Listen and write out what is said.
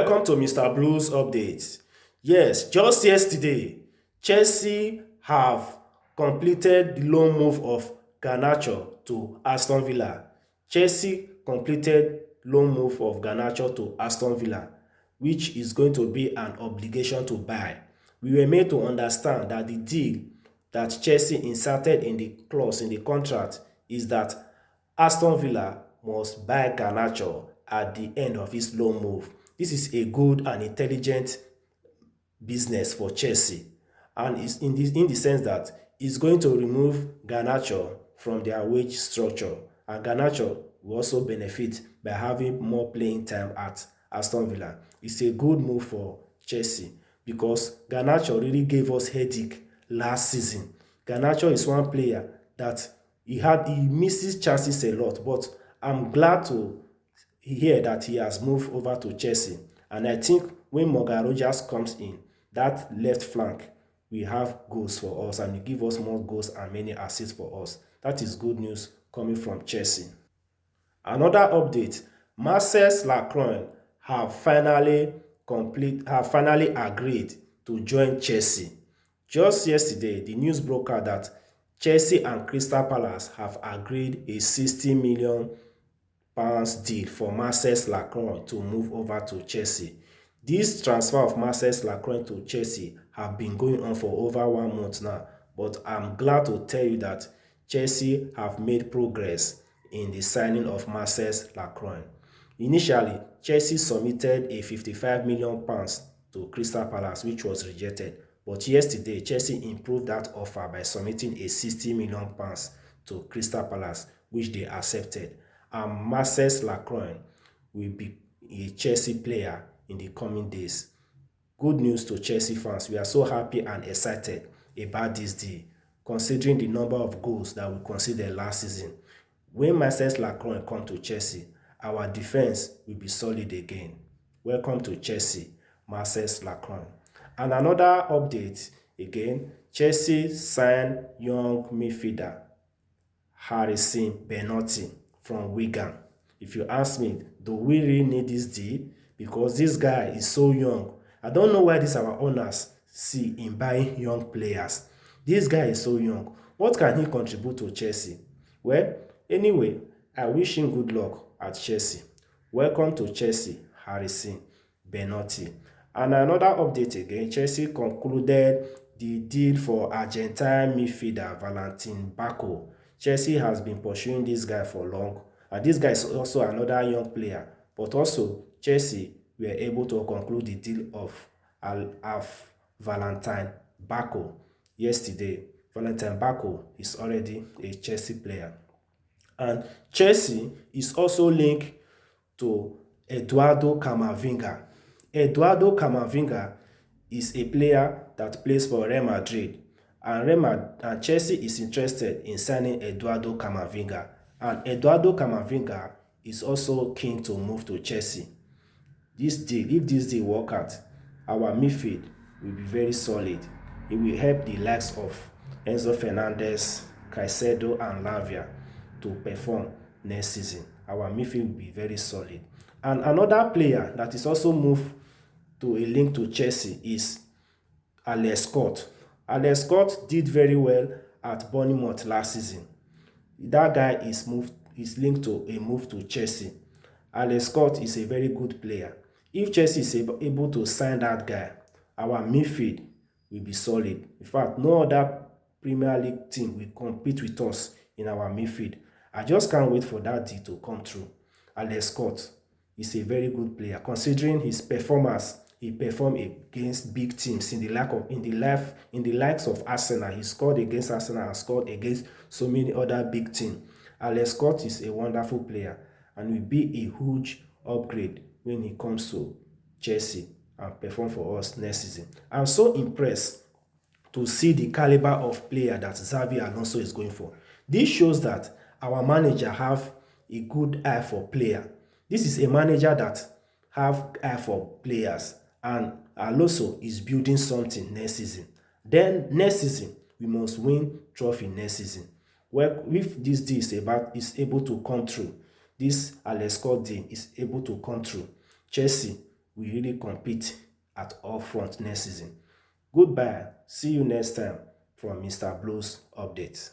Welcome to Mr. Blues Updates. Yes, just yesterday, Chelsea have completed the loan move of Garnacho to Aston Villa. Chelsea completed loan move of Garnacho to Aston Villa, which is going to be an obligation to buy. We were made to understand that the deal that Chelsea inserted in the clause in the contract is that Aston Villa must buy Garnacho at the end of his loan move. This is a good and intelligent business for Chelsea, and it's in the sense that it's going to remove Garnacho from their wage structure, and Garnacho will also benefit by having more playing time at Aston Villa. It's a good move for Chelsea because Garnacho really gave us headache last season. Garnacho is one player that he misses chances a lot, but I'm glad to hear that he has moved over to Chelsea. And I think when Morgan Rogers comes in, that left flank will have goals for us and will give us more goals and many assists for us. That is good news coming from Chelsea. Another update, Marcel Lacroix have finally agreed to join Chelsea. Just yesterday, the news broke out that Chelsea and Crystal Palace have agreed a £60 million deal for Marcel Lacroix to move over to Chelsea. This transfer of Marcel Lacroix to Chelsea have been going on for over 1 month now, but I'm glad to tell you that Chelsea have made progress in the signing of Marcel Lacroix. Initially, Chelsea submitted a £55 million to Crystal Palace, which was rejected. But yesterday, Chelsea improved that offer by submitting a £60 million to Crystal Palace, which they accepted. And Marcel Lacroix will be a Chelsea player in the coming days. Good news to Chelsea fans. We are so happy and excited about this deal, considering the number of goals that we conceded last season. When Marcel Lacroix comes to Chelsea, our defense will be solid again. Welcome to Chelsea, Marcel Lacroix. And another update again, Chelsea signed young midfielder Benotti from Wigan. If you ask me, do we really need this deal? Because this guy is so young. I don't know why our owners see in buying young players. This guy is so young. What can he contribute to Chelsea? Well, anyway, I wish him good luck at Chelsea. Welcome to Chelsea, Benotti. And another update again, Chelsea concluded the deal for Argentine midfielder Valentin Barco. Chelsea has been pursuing this guy for long. And this guy is also another young player. But also, Chelsea were able to conclude the deal of Valentin Barco yesterday. Valentin Barco is already a Chelsea player. And Chelsea is also linked to Eduardo Camavinga. Eduardo Camavinga is a player that plays for Real Madrid, and Chelsea is interested in signing Eduardo Camavinga. And Eduardo Camavinga is also keen to move to Chelsea. If this deal work out, our midfield will be very solid. It will help the likes of Enzo Fernandez, Caicedo, and Lavia to perform next season. Our midfield will be very solid. And another player that is also moved to a link to Chelsea is Alex Scott. Alex Scott did very well at Bournemouth last season. That guy is linked to a move to Chelsea. Alex Scott is a very good player. If Chelsea is able to sign that guy, our midfield will be solid. In fact, no other Premier League team will compete with us in our midfield. I just can't wait for that deal to come true. Alex Scott is a very good player. Considering his performance, he performed against big teams in the likes of Arsenal. He scored against Arsenal and scored against so many other big teams. Alex Scott is a wonderful player and will be a huge upgrade when he comes to Chelsea and perform for us next season. I'm so impressed to see the caliber of player that Xavi Alonso is going for. This shows that our manager have a good eye for player. This is a manager that have eye for players, and Alonso is building something next season. Then next season, we must win trophy next season. Well, if this deal is able to come true, this Alex Scott deal is able to come true, Chelsea we really compete at all front next season. Goodbye. See you next time from Mr. Blues Update.